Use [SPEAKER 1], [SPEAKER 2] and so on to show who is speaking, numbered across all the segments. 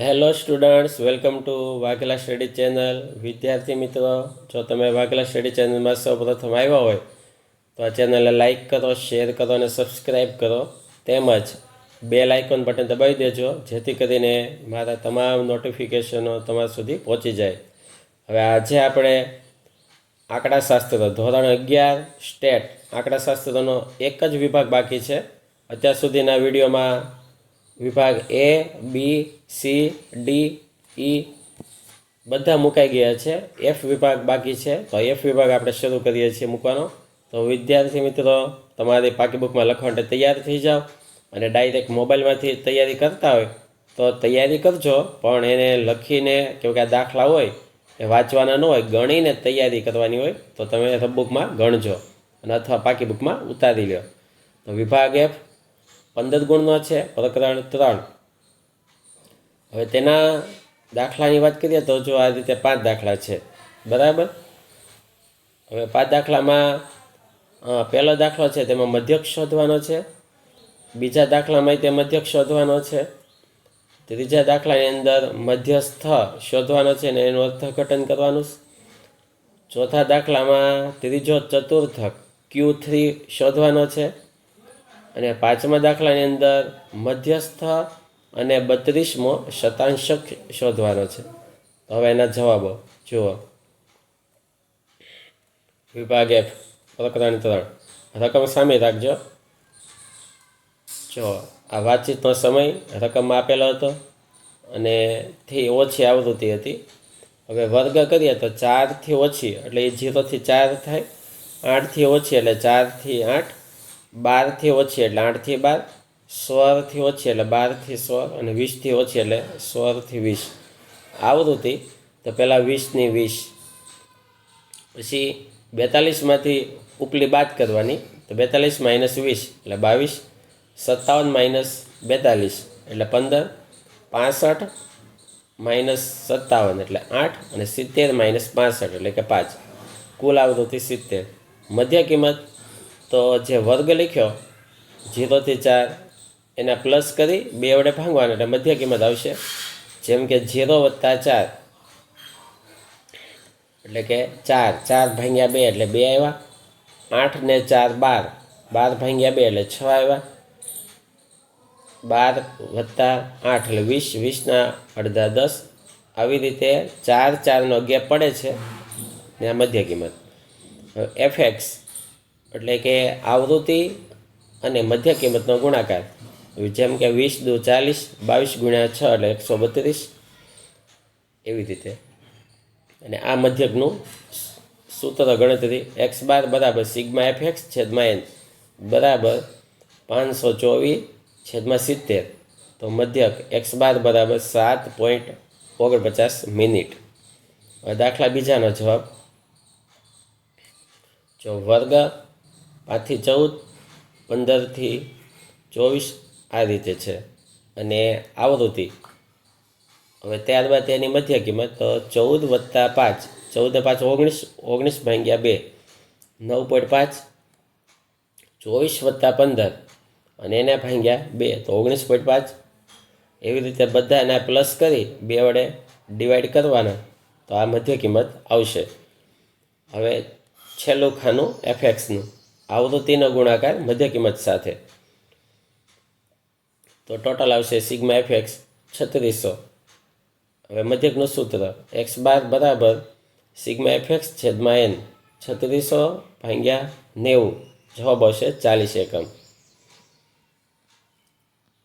[SPEAKER 1] Hello students, welcome to Vaghela study channel. વિદ્યાર્થી મિત્રો, જો તમે વાઘેલા સ્ટડી ચેનલમાં સૌપ્રથમ આવ્યા હોય તો આ ચેનલને લાઇક કરો, શેર કરો અને સબસ્ક્રાઈબ કરો. તેમજ બેલ આઇકોન બટન દબાવી દેજો, જેથી કરીને મારા તમામ નોટિફિકેશનો તમારા સુધી પહોંચી જાય. હવે આજે આપણે આંકડાશાસ્ત્ર ધોરણ 11 સ્ટેટ આંકડાશાસ્ત્રનો એક જ વિભાગ બાકી છે. અત્યાર સુધીના વિડીયોમાં વિભાગ એ, બી, સી, ડી, ઈ બધા મુકાઈ ગયા છે. એફ વિભાગ બાકી છે, તો એફ વિભાગ આપણે શરૂ કરીએ છીએ મૂકવાનો. તો વિદ્યાર્થી મિત્રો, તમારી પાકી બુકમાં લખવા માટે તૈયાર થઈ જાઓ અને ડાયરેક્ટ મોબાઈલમાંથી તૈયારી કરતા હોય તો તૈયારી કરજો, પણ એને લખીને કેમકે આ દાખલા હોય એ વાંચવાના ન હોય, ગણીને તૈયારી કરવાની હોય. તો તમે રફબુકમાં ગણજો અને અથવા પાકી બુકમાં ઉતારી લો. તો વિભાગ એફ 15 ગુણનો છે, પ્રકરણ 3. હવે તેના દાખલાની વાત કરીએ તો જો આ રીતે 5 દાખલા છે, બરાબર. હવે 5 દાખલામાં પહેલો દાખલો છે તેમાં મધ્યક શોધવાનો છે, બીજા દાખલામાં તે મધ્યક શોધવાનો છે, ત્રીજા દાખલાની અંદર મધ્યસ્થ શોધવાનો છે અને એનું અર્થઘટન કરવાનું છે. ચોથા દાખલામાં ત્રીજો ચતુર્થક Q3 શોધવાનો છે અને પાંચમા દાખલાની અંદર મધ્યસ્થ અને 32મો શતાંશક શોધવાનો છે. હવે એના જવાબો જુઓ. વિભાગ એફ, પ્રકરણ 3. રકમ સામે રાખજો. જો આ વાતચીતનો સમય રકમમાં આપેલો હતો અને થી ઓછી આવૃત્તિ હતી. હવે વર્ગ કરીએ તો 4થી ઓછી એટલે એ 0થી 4 થાય, 8થી ઓછી એટલે 4થી 8, 12થી ઓછી એટલે 8થી 12, 16થી ઓછી એટલે 12થી 16 અને 20થી ઓછી એટલે 16થી 20. આવૃત્તિ તો પહેલાં 20ની 20, પછી 42માંથી ઉપલી બાદ કરવાની, તો 42 - 20 એટલે 22, 57 - 42 એટલે 15, 65 - 57 એટલે 8 અને 70 - 65 એટલે કે 5. કુલ આવૃત્તિ 70. મધ્ય કિંમત તો જે વર્ગ લખ્યો 0થી 4 એના પ્લસ કરી 2 વડે ભાંગવાના એટલે મધ્ય કિંમત આવશે. જેમ કે 0 + 4 એટલે કે 4, 4 ભાગ્યા 2 એટલે 2 આવ્યા. 8 ને 4 12, 12 ભાગ્યા 2 એટલે 6 આવ્યા. 12 + 8 એટલે 20, 20ના અડધા 10. આવી રીતે 4, 4નો ગેપ પડે છે ને આ મધ્ય કિંમત. એફએક્સ એટલે કે આવૃત્તિ અને મધ્ય કિંમતનો ગુણાકાર. જેમ કે 20 દુ 40, 22 × 6 એટલે 132, એવી રીતે. અને આ મધ્યકનું સૂત્ર ગણતરી x બાર બરાબર સિગ્મા fx છેદમાં n બરાબર 524/70. તો મધ્યક x બાર બરાબર 7.49 મિનિટ. દાખલા બીજાનો જવાબ. જો વર્ગ 5થી 14, 15થી 24 આ રીતે છે અને આવૃત્તિ. હવે ત્યારબાદ તેની મધ્ય કિંમત તો 14 + 5, 14 ને 5 19, 19 ભાગ્યા 2 9.5, 24 + 15 અને એને ભાગ્યા 2 તો 19.5. એવી રીતે બધાના પ્લસ કરી 2 વડે ડિવાઈડ કરવાના તો આ મધ્ય કિંમત આવશે. હવે છેલ્લું ખાનું એફએક્સનું, આવૃત્તિનો ગુણાકાર મધ્ય કિંમત સાથે. તો ટોટલ આવશે સિગ્મા fx 3600. હવે મધ્યકનું સૂત્ર x બાર બરાબર સિગ્મા fx છેદમાં n 3600/90. જવાબ આવશે 40 એકમ.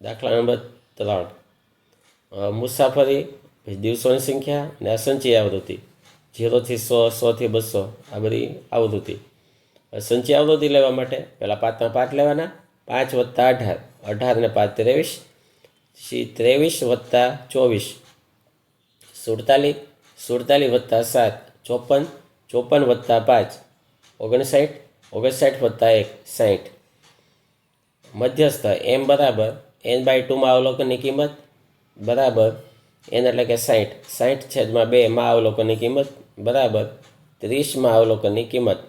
[SPEAKER 1] દાખલા નંબર 3. મુસાફરી, દિવસોની સંખ્યા અને અસંચય આવૃત્તિ. 0થી 100, 100થી 200 આ બધી આવૃત્તિ. સંચય આવૃત્તિ લેવા માટે પહેલાં 5ના 5 લેવાના. 5 + 18, 18 ને 5 23, પછી 23 + 24 47, 47 + 7 54, 54 + 5 59, 59 + 1 60. મધ્યસ્થ m બરાબર n/2માં અવલોકનની કિંમત બરાબર n એટલે કે 60, 60/2 માં અવલોકનની કિંમત બરાબર 30માં અવલોકનની કિંમત.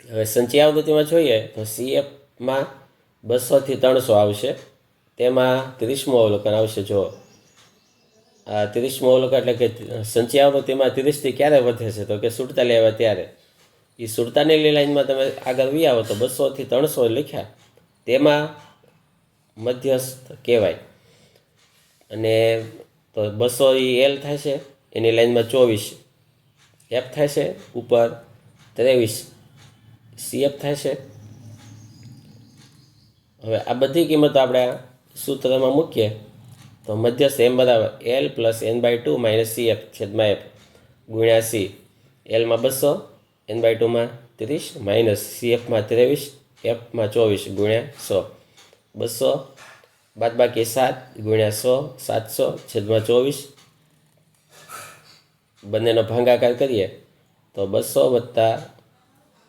[SPEAKER 1] હવે સંચય આવૃત્તિમાં જોઈએ તો CFમાં 200થી 300 આવશે, તેમાં 30મું અવલોકન આવશે. જો આ 30મો અવલોકન એટલે કે સંચય આવૃત્તિમાં 30થી ક્યારે વધે છે? તો કે 47 આવ્યા ત્યારે. એ 47ની લાઈનમાં તમે આગળ વી આવો તો 200થી 300 લખ્યા તેમાં મધ્યસ્થ કહેવાય. અને તો 200 એ એલ થાય છે, એની લાઈનમાં 24 એફ થાય છે, ઉપર 23 સીએફ થાય છે. હવે આ બધી કિંમતો આપણે સૂત્રમાં મૂકીએ તો મધ્યસ્થ એમ બરાબર L plus n/2 minus CF છેદમાં એફ ગુણ્યા સી. એલમાં 200, n/2માં 30 માઇનસ સીએફમાં 23, એફમાં 24 ગુણ્યા 100. 200 બાદબાકી 7 ગુણ્યા 100 700 છેદમાં 24. બંનેનો ભાગાકાર કરીએ તો 200 વત્તા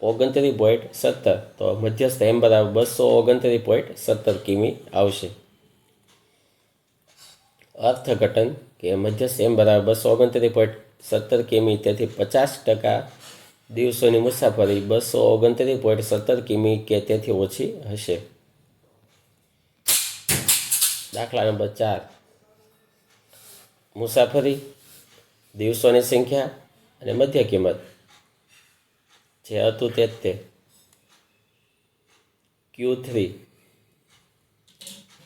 [SPEAKER 1] 29.17 તો મધ્યસ્થ એમ બરાબર 229.17 કિમી આવશે. અર્થઘટન કે મધ્યસ્થ એમ બરાબર 229.17 કિમી, તેથી 50% દિવસોની મુસાફરી 229.17 કિમી કે તેથી ઓછી હશે. દાખલા નંબર 4. મુસાફરી, દિવસોની સંખ્યા અને મધ્ય કિંમત જે હતું તે Q3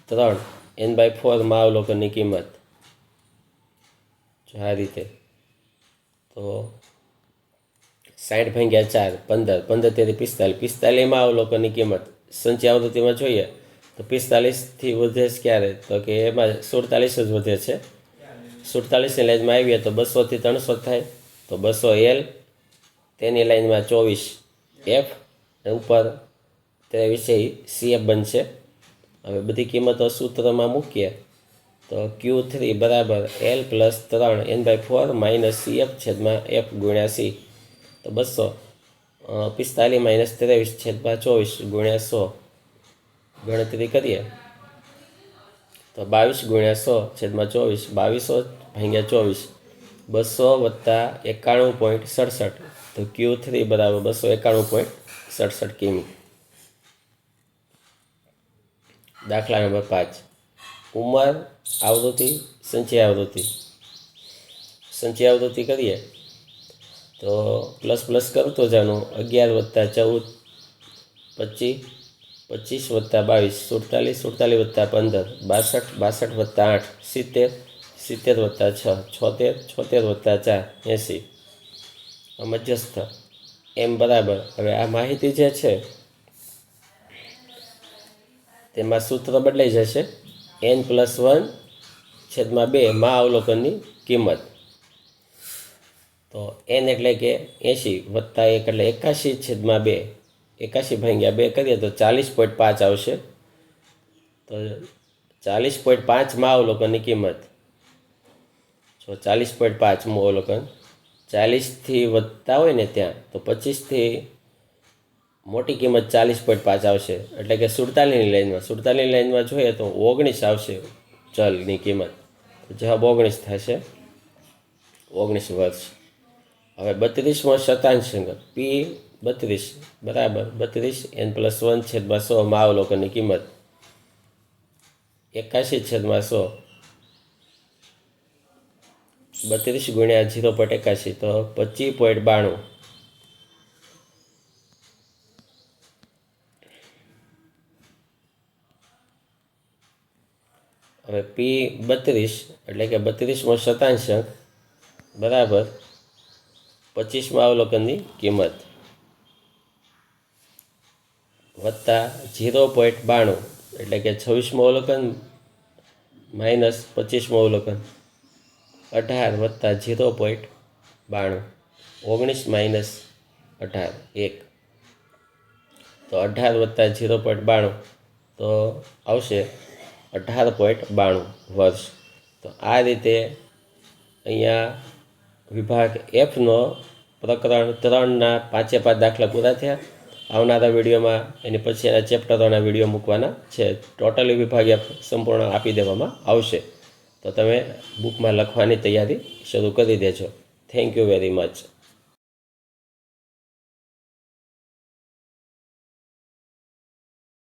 [SPEAKER 1] 3 n/4 માં અવલોકનની કિંમત જો આ રીતે તો 60 ભાગ્યા 4 15 15 તેથી 45 45માં અવલોકનની કિંમત સંચય આવૃત્તિમાં જોઈએ તો 45થી વધે છે ક્યારે? તો કે એમાં 47 જ વધે છે. 47ની લાઈનમાં આવીએ તો 200થી 300 થાય તો 200 એલ, તેની લાઈનમાં 24 એફ ઉપર 23 સીએફ બનશે. હવે બધી કિંમતો સૂત્રમાં મૂકીએ તો Q3 બરાબર L plus 3 n/4 minus CF છેદમાં એફ ગુણ્યા સી. તો 245 માઇનસ 23 છેદમાં 24 ગુણ્યા 100 ગણતરી કરીએ તો 22 ગુણ્યા 100 છેદમાં 24 2200 ભાગ્યા 24 200 વત્તા 91.67 તો Q3 બરાબર 291.67 કિમી. દાખલા નંબર 5. ઉંમર, આવૃત્તિ, સંચય આવૃત્તિ. સંચય આવૃત્તિ કરીએ તો પ્લસ પ્લસ કરતો જાનું 11 વત્તા 14 25 25 વત્તા 22 47 47 વત્તા 15 62 62 વત્તા 8 70 70 વત્તા 6 76 76 વત્તા 4 80. મધ્યસ્થ એમ બરાબર, હવે આ માહિતી જે છે તેમાં સૂત્ર બદલાઈ જશે. n+1 છેદમાં 2 માં અવલોકનની કિંમત. તો n એટલે કે 80 વત્તા 1 એટલે 81 છેદમાં 2 81 ભાગ્યા 2 કરીએ તો 40.5 આવશે. તો 40.5 માં અવલોકનની કિંમત. જો 40.5 અવલોકન 40થી વધતા હોય ને ત્યાં તો 25થી મોટી કિંમત 40.5 આવશે. એટલે કે 47ની લાઈનમાં જોઈએ તો 19 આવશે ચલની કિંમત. જવાબ 19 થશે, 19 વર્ષ. હવે 32મો શતાંશાંક P32 બરાબર 32 n+1 છેદમાં 100 માં અવલોકનની કિંમત 81 છેદમાં 100 32 ગુણ્યા 0.81 તો 25.92. હવે P32 એટલે કે 32મો શતાંશાંક બરાબર 25માં અવલોકનની કિંમત વત્તા 0.92 એટલે કે 26મું અવલોકન માઇનસ 25મું અવલોકન 18 વત્તા 0.92 19 માઇનસ 18 1 તો 18 વત્તા 0.92 તો આવશે 18.92 વર્ષ. તો આ રીતે અહીંયા વિભાગ એફનો પ્રકરણ 3ના 5 દાખલા પૂરા થયા. આવનારા વિડીયોમાં એની પછી એના ચેપ્ટરોના વિડીયો મૂકવાના છે. ટોટલી વિભાગ એફ સંપૂર્ણ આપી દેવામાં આવશે. તો તમે બુકમાં લખવાની તૈયારી શરૂ કરી દેજો. Thank you very much.